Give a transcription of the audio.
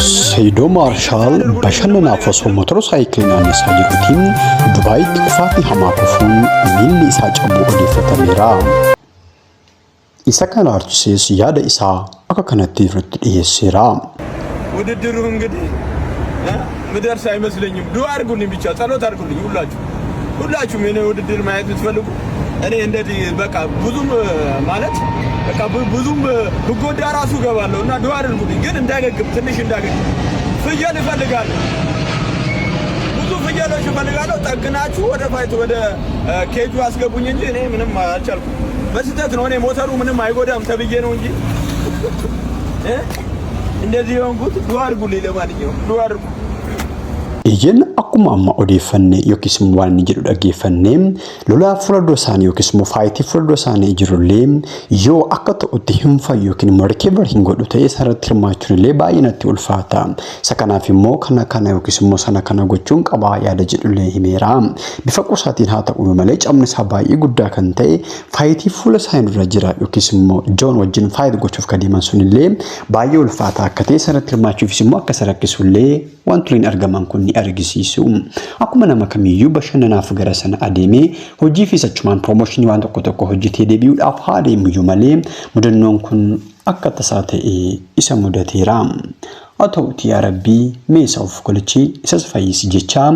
سيدو مارشال بشننا فصو موتورسايكل عن ساجرتين دبي تفاتي حماقفون ميلي ساج أبو أليفة ميرا إسا كان أرتسيس ياد إسا أكا كانت تفرد إيسيرا وددرهم قدي مدرسة يمسلني دو أرغوني بيشا صلوت أرغوني ሁላችሁ ምን ውድድር ማየት ትፈልጉ እኔ እንደዚህ በቃ ብዙም ማለት በቃ ብዙም ብጎዳ ራሱ ገባለሁና ዱአ አድርጉልኝ ግን እንዳገግም ትንሽ እንዳገግም ፍየል እፈልጋለሁ ብዙ ፍየሎች እፈልጋለሁ ጠግናችሁ ወደ ፋይት ወደ ኬጁ አስገቡኝ እንጂ እኔ ምንም አልቻልኩም በስተት ነው እኔ ሞተሩ ምንም አይጎዳም ተብዬ ነው እንጂ እንደዚህ የሆንኩት ዱአ አድርጉልኝ ለማንኛውም ዱአ አድርጉ Ijin akkuma amma odeeffanne yookiis immoo waan inni jedhu dhaggeeffanne lolaa fuuldura isaanii yookiis immoo faayitii fuuldura isaanii jirullee yoo akka ta'utti hin fayyu yookiin immoo rikeevar hin godhu ta'ee sarratti hirmaachuun illee baay'ee natti ulfaata. Isa kanaaf immoo kana yookiis immoo sana kana gochuun qabaa yaada jedhullee himeera. Bifa qusaatiin haa ta'u malee cabni isaa baay'ee guddaa kan ta'e faayitii fuula isaanii dura jira yookiis immoo Joon wajjin faayit gochuuf kadeeman sunillee baay'ee ulfaata akka ta'e sarratti hirmaachuufis immoo akka sarakkisullee wanti hin argaman kun ni argisiisu. Akkuma nama kamiyyuu bashannanaaf gara sana adeemee hojii fi sachumaan promotion waan tokko hojjetee deebi'uudhaaf haa deemu malee mudannoon kun akka tasaa ta'ee isa mudateera. Haa ta'uutii yaa Rabbii mee isa of golchii isas fayyisi jechaa